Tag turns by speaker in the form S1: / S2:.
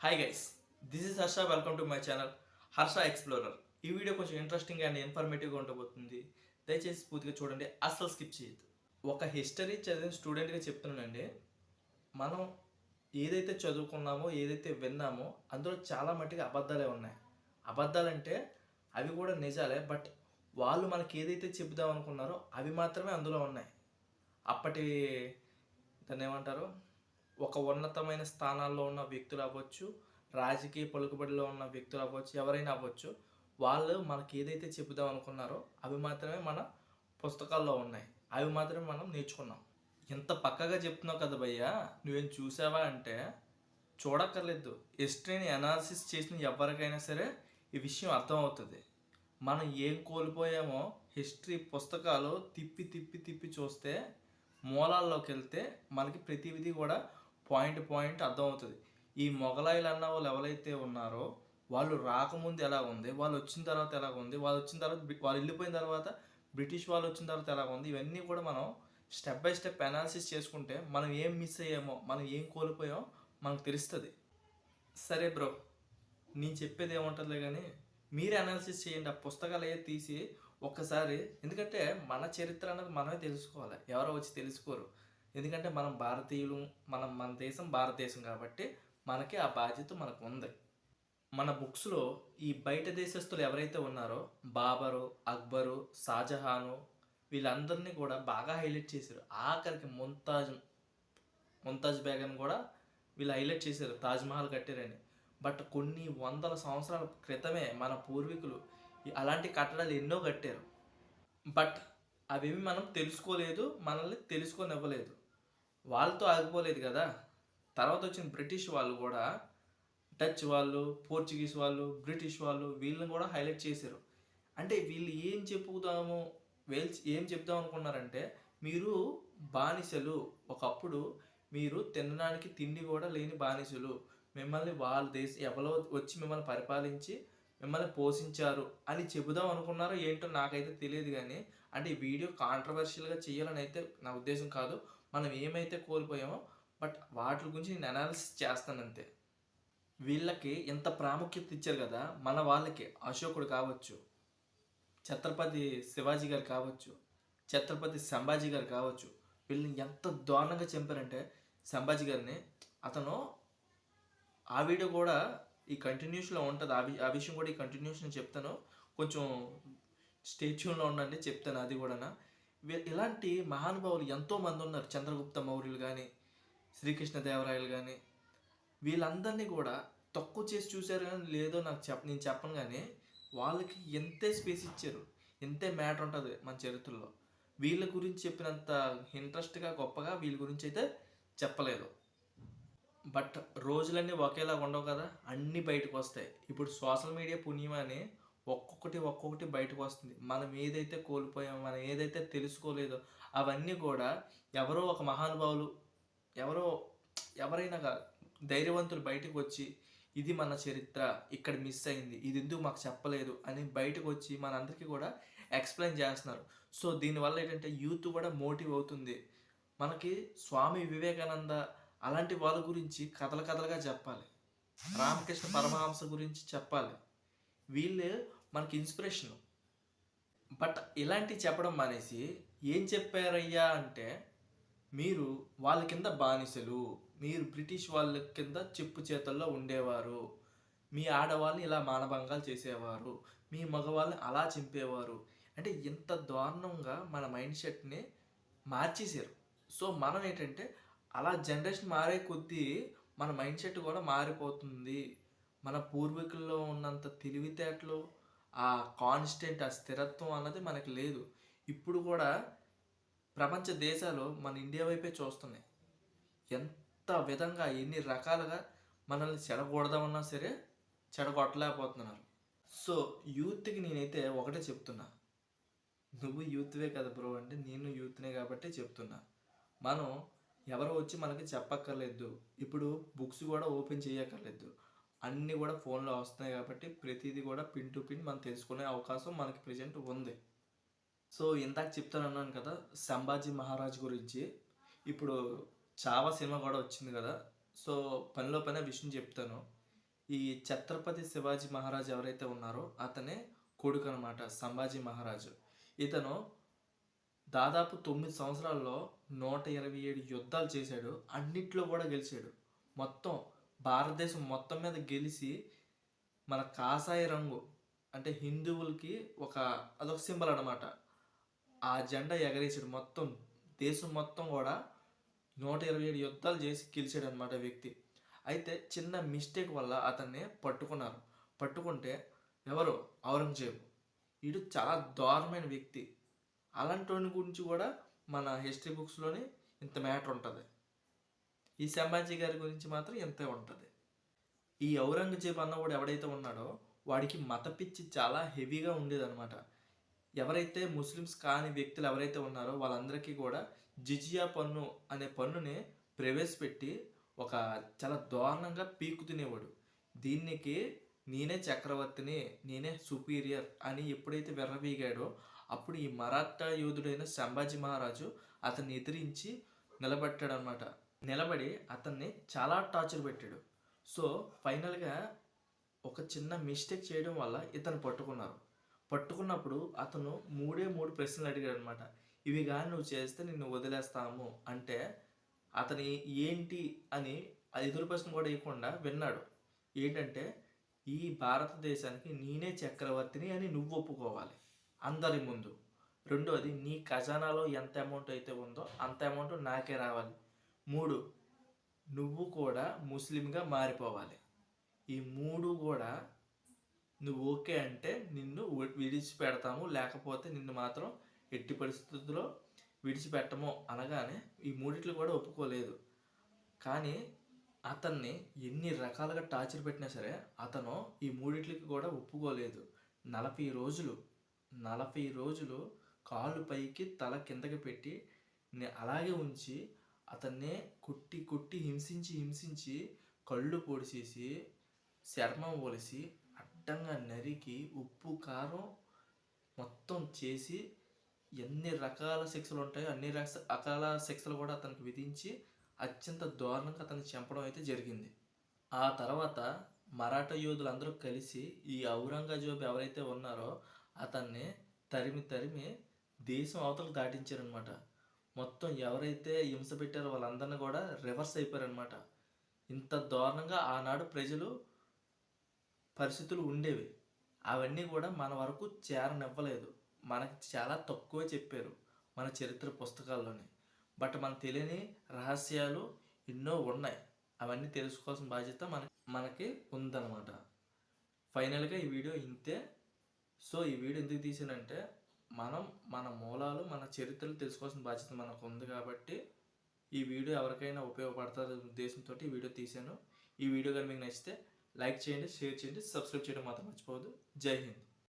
S1: Hi guys, this is Harsha. Welcome to my channel Harsha explorer. ఈ video కొంచెం interesting and ఇన్ఫర్మేటివ్గా ఉండబోతుంది. దయచేసి పూర్తిగా చూడండి, అస్సలు స్కిప్ చేయొద్దు. ఒక హిస్టరీ చదివిన స్టూడెంట్గా చెప్తున్నానండి. మనం ఏదైతే చదువుకున్నామో, ఏదైతే విన్నామో అందులో చాలా మట్టుగా అబద్ధాలే ఉన్నాయి. అబద్ధాలంటే అవి కూడా నిజాలే, బట్ వాళ్ళు మనకి ఏదైతే చెబుదాం అనుకున్నారో అవి మాత్రమే అందులో ఉన్నాయి. అప్పటి దాన్ని ఏమంటారు, ఒక ఉన్నతమైన స్థానాల్లో ఉన్న వ్యక్తులు అవ్వచ్చు, రాజకీయ పలుకుబడిలో ఉన్న వ్యక్తులు అవ్వచ్చు, ఎవరైనా అవ్వచ్చు, వాళ్ళు మనకి ఏదైతే చెబుదాం అనుకున్నారో అవి మాత్రమే మన పుస్తకాల్లో ఉన్నాయి. అవి మాత్రమే మనం నేర్చుకున్నాం. ఇంత పక్కగా చెప్తున్నావు కదా భయ్యా, నువ్వేం చూసావా అంటే చూడక్కర్లేదు. హిస్టరీని అనాలిసిస్ చేసిన ఎవరికైనా సరే ఈ విషయం అర్థమవుతుంది. మనం ఏం కోల్పోయామో హిస్టరీ పుస్తకాలు తిప్పి తిప్పి తిప్పి చూస్తే, మూలాల్లోకి వెళ్తే మనకి ప్రతివిధి కూడా పాయింట్ పాయింట్ అర్థమవుతుంది. ఈ మొఘలాయిలు అన్న వాళ్ళు ఎవరైతే ఉన్నారో వాళ్ళు రాకముందు ఎలా ఉంది, వాళ్ళు వచ్చిన తర్వాత ఎలా ఉంది, వాళ్ళు వచ్చిన తర్వాత వాళ్ళు వెళ్ళిపోయిన తర్వాత బ్రిటిష్ వాళ్ళు వచ్చిన తర్వాత ఎలా ఉంది, ఇవన్నీ కూడా మనం స్టెప్ బై స్టెప్ అనాలిసిస్ చేసుకుంటే మనం ఏం మిస్ అయ్యామో, మనం ఏం కోల్పోయామో మనకు తెలుస్తుంది. సరే బ్రో, నేను చెప్పేది ఏముంటుందిలే కానీ మీరే అనాలిసిస్ చేయండి. ఆ పుస్తకాలు అయ్యే తీసి ఒక్కసారి, ఎందుకంటే మన చరిత్ర అనేది మనమే తెలుసుకోవాలి, ఎవరో వచ్చి తెలుసుకోరు. ఎందుకంటే మనం భారతీయులు, మన దేశం భారతదేశం కాబట్టి మనకి ఆ బాధ్యత మనకు ఉంది. మన బుక్స్లో ఈ బయట దేశస్తులు ఎవరైతే ఉన్నారో బాబరు, అక్బరు, షాజహాను, వీళ్ళందరినీ కూడా బాగా హైలైట్ చేశారు. ఆఖరికి ముంతాజ్ బేగం కూడా వీళ్ళు హైలైట్ చేశారు, తాజ్మహల్ కట్టారని. బట్ కొన్ని వందల సంవత్సరాల క్రితమే మన పూర్వీకులు అలాంటి కట్టడాలు ఎన్నో కట్టారు. బట్ అవేమి మనం తెలుసుకోలేదు, మనల్ని తెలుసుకోనివ్వలేదు. వాళ్ళతో ఆగిపోలేదు కదా. తర్వాత వచ్చిన బ్రిటిష్ వాళ్ళు కూడా, డచ్ వాళ్ళు, పోర్చుగీస్ వాళ్ళు, బ్రిటిష్ వాళ్ళు, వీళ్ళని కూడా హైలైట్ చేశారు. అంటే వీళ్ళు ఏం చెప్దాం అనుకున్నారంటే, మీరు బానిసలు, ఒకప్పుడు మీరు తినడానికి తిండి కూడా లేని బానిసలు, మిమ్మల్ని వాళ్ళ ఎవరో వచ్చి మిమ్మల్ని పరిపాలించి మిమ్మల్ని పోషించారు అని చెబుదాం అనుకున్నారో ఏంటో నాకైతే తెలియదు. కానీ అంటే ఈ వీడియో కాంట్రవర్షియల్గా చేయాలని అయితే నా ఉద్దేశం కాదు. మనం ఏమైతే కోల్పోయామో బట్ వాటి గురించి నేను అనాలిసిస్ చేస్తానంతే. వీళ్ళకి ఎంత ప్రాముఖ్యత ఇచ్చారు కదా, మన వాళ్ళకి అశోకుడు కావచ్చు, ఛత్రపతి శివాజీ గారు కావచ్చు, ఛత్రపతి సంభాజీ గారు కావచ్చు, వీళ్ళని ఎంత దారుణంగా చంపారంటే సంభాజీ గారిని. అతను ఆ వీడియో కూడా ఈ కంటిన్యూషన్లో ఉంటుంది. ఆ విషయం కూడా ఈ కంటిన్యూషన్ చెప్తాను, కొంచెం స్టేట్యూన్లో ఉండండి, చెప్తాను అది కూడా. ఇలాంటి మహానుభావులు ఎంతోమంది ఉన్నారు. చంద్రగుప్త మౌర్యులు కానీ, శ్రీకృష్ణదేవరాయలు కానీ, వీళ్ళందరినీ కూడా తక్కువ చేసి చూశారు కానీ లేదో నేను చెప్పను. కానీ వాళ్ళకి ఎంతే స్పేస్ ఇచ్చారు, ఎంతే మ్యాటర్ ఉంటుంది మన చరిత్రలో. వీళ్ళ గురించి చెప్పినంత ఇంట్రెస్ట్గా గొప్పగా వీళ్ళ గురించి అయితే చెప్పలేదు. బట్ రోజులన్నీ ఒకేలా ఉండవు కదా, అన్నీ బయటకు వస్తాయి. ఇప్పుడు సోషల్ మీడియా పుణ్యమని ఒక్కొక్కటి బయటకు వస్తుంది. మనం ఏదైతే కోల్పోయామో, మనం ఏదైతే తెలుసుకోలేదో అవన్నీ కూడా ఎవరో ఒక మహానుభావులు, ఎవరైనా ధైర్యవంతులు బయటకు వచ్చి ఇది మన చరిత్ర, ఇక్కడ మిస్ అయింది, ఇది ఎందుకు మాకు చెప్పలేదు అని బయటకు వచ్చి మనందరికీ కూడా ఎక్స్ప్లెయిన్ చేస్తున్నారు. సో దీనివల్ల ఏంటంటే యూత్ కూడా మోటివ్ అవుతుంది. మనకి స్వామి వివేకానంద అలాంటి వాళ్ళ గురించి కథలుగా చెప్పాలి, రామకృష్ణ పరమహంస గురించి చెప్పాలి. వీళ్ళు మనకి ఇన్స్పిరేషను. బట్ ఇలాంటివి చెప్పడం మానేసి ఏం చెప్పారయ్యా అంటే, మీరు వాళ్ళ కింద బానిసలు, మీరు బ్రిటిష్ వాళ్ళ కింద చెప్పు చేతల్లో ఉండేవారు, మీ ఆడవాళ్ళని ఇలా మానభంగాలు చేసేవారు, మీ మగవాళ్ళని అలా చంపేవారు అంటే ఇంత దారుణంగా మన మైండ్ సెట్ని మార్చేశారు. సో మనం ఏంటంటే అలా జనరేషన్ మారే కొద్దీ మన మైండ్ సెట్ కూడా మారిపోతుంది. మన పూర్వీకుల్లో ఉన్నంత తెలివితేటలు, ఆ కాన్స్టెంట్, ఆ స్థిరత్వం అన్నది మనకి లేదు. ఇప్పుడు కూడా ప్రపంచ దేశాలు మన ఇండియా వైపే చూస్తున్నాయి. ఎంత విధంగా ఎన్ని రకాలుగా మనల్ని చెడగొడదామన్నా సరే చెడగొట్టలేకపోతున్నారు. సో యూత్కి నేనైతే ఒకటే చెప్తున్నా, నువ్వు యూత్వే కదా బ్రో అంటే నేను యూత్నే కాబట్టి చెప్తున్నా, మనం ఎవరో వచ్చి మనకి చెప్పక్కర్లేదు. ఇప్పుడు బుక్స్ కూడా ఓపెన్ చేయక్కర్లేదు, అన్నీ కూడా ఫోన్లో వస్తున్నాయి కాబట్టి ప్రతిదీ కూడా పిన్ టు పిన్ మనం తెలుసుకునే అవకాశం మనకి ప్రజెంట్ ఉంది. సో ఇందాక చెప్తానన్నాను కదా సంభాజీ మహారాజ్ గురించి. ఇప్పుడు చావా సినిమా కూడా వచ్చింది కదా. సో పనిలో పనే విషయం చెప్తాను. ఈ ఛత్రపతి శివాజీ మహారాజ్ ఎవరైతే ఉన్నారో అతనే కొడుకు అనమాట సంభాజీ మహారాజు. ఇతను దాదాపు 9 సంవత్సరాల్లో 127 యుద్ధాలు చేశాడు. అన్నిట్లో కూడా గెలిచాడు. మొత్తం భారతదేశం మొత్తం మీద గెలిచి మన కాషాయ రంగు అంటే హిందువులకి అదొక సింబల్ అనమాట. ఆ జెండా ఎగరేసాడు. మొత్తం దేశం మొత్తం కూడా 127 యుద్ధాలు చేసి గెలిచాడు అనమాట వ్యక్తి. అయితే చిన్న మిస్టేక్ వల్ల అతన్ని పట్టుకున్నారు. పట్టుకుంటే ఎవరు? ఔరంగజేబు. వీడు చాలా దారుణమైన వ్యక్తి. అలాంటి వాడి గురించి కూడా మన హిస్టరీ బుక్స్లోని ఇంత మ్యాటర్ ఉంటుంది. ఈ సంభాజీ గారి గురించి మాత్రం ఇంతే ఉంటుంది. ఈ ఔరంగజేబు అన్నవాడు ఎవడైతే ఉన్నాడో వాడికి మత పిచ్చి చాలా హెవీగా ఉండేదన్నమాట. ఎవరైతే ముస్లిమ్స్ కాని వ్యక్తులు ఎవరైతే ఉన్నారో వాళ్ళందరికీ కూడా జిజియా పన్ను అనే పన్నుని ప్రవేశపెట్టి చాలా దారుణంగా పీకు తినేవాడు. దీనికి నేనే చక్రవర్తిని, నేనే సుపీరియర్ అని ఎప్పుడైతే విర్రవీగాడో అప్పుడు ఈ మరాఠా యోధుడైన సంభాజీ మహారాజు అతన్ని ఎదిరించి నిలబెట్టాడు అనమాట. నిలబడి అతన్ని చాలా టార్చర్ పెట్టాడు. సో ఫైనల్గా ఒక చిన్న మిస్టేక్ చేయడం వల్ల ఇతను పట్టుకున్నారు. పట్టుకున్నప్పుడు అతను 3 ప్రశ్నలు అడిగాడు అనమాట. ఇవి కానీ నువ్వు చేస్తే నిన్ను వదిలేస్తాము అంటే అతని ఏంటి అని ఎదురు ప్రశ్న కూడా ఇవ్వకుండా విన్నాడు. ఏంటంటే ఈ భారతదేశానికి నేనే చక్రవర్తిని అని నువ్వు ఒప్పుకోవాలి అందరి ముందు. రెండోది నీ ఖజానాలో ఎంత అమౌంట్ అయితే ఉందో అంత అమౌంట్ నాకే రావాలి. 3 నువ్వు కూడా ముస్లింగా మారిపోవాలి. ఈ 3 కూడా నువ్వు ఓకే అంటే నిన్ను విడిచిపెడతాము, లేకపోతే నిన్ను మాత్రం ఎట్టి పరిస్థితుల్లో విడిచిపెట్టము అనగానే ఈ 3 కూడా ఒప్పుకోలేదు. కానీ అతన్ని ఎన్ని రకాలుగా టార్చర్ పెట్టినా సరే అతను ఈ 3 కూడా ఒప్పుకోలేదు. 40 రోజులు కాళ్ళు పైకి తల కిందకి పెట్టి అలాగే ఉంచి అతన్నే కొట్టి హింసించి కళ్ళు పొడిచేసి చర్మం ఒలిసి అడ్డంగా నరికి ఉప్పు కారం మొత్తం చేసి ఎన్ని రకాల శిక్షలు ఉంటాయో అన్ని రకాల శిక్షలు కూడా అతనికి విధించి అత్యంత దారుణంగా అతన్ని చంపడం అయితే జరిగింది. ఆ తర్వాత మరాఠా యోధులు అందరూ కలిసి ఈ ఔరంగజేబు ఎవరైతే ఉన్నారో అతన్ని తరిమి దేశం అవతలకు దాటించారనమాట. మొత్తం ఎవరైతే హింస పెట్టారో వాళ్ళందరినీ కూడా రివర్స్ అయిపోయారనమాట. ఇంత దారుణంగా ఆనాడు పరిస్థితులు ఉండేవి. అవన్నీ కూడా మన వరకు చేరనివ్వలేదు. మనకి చాలా తక్కువ చెప్పారు మన చరిత్ర పుస్తకాల్లోనే. బట్ మనకు తెలియని రహస్యాలు ఎన్నో ఉన్నాయి. అవన్నీ తెలుసుకోవాల్సిన బాధ్యత మనకి ఉందన్నమాట. ఫైనల్గా ఈ వీడియో ఇంతే. సో ఈ వీడియో ఎందుకు తీసానంటే మన మూలాలు మన చరిత్రలు తెలుసుకోవాల్సిన బాధ్యత మనకు ఉంది కాబట్టి ఈ వీడియో ఎవరికైనా ఉపయోగపడుతుంది ఉద్దేశంతో ఈ వీడియో తీశాను. ఈ వీడియో కానీ మీకు నచ్చితే లైక్ చేయండి, షేర్ చేయండి, సబ్స్క్రైబ్ చేయడం మాత్రం మర్చిపోవద్దు. జై హింద్.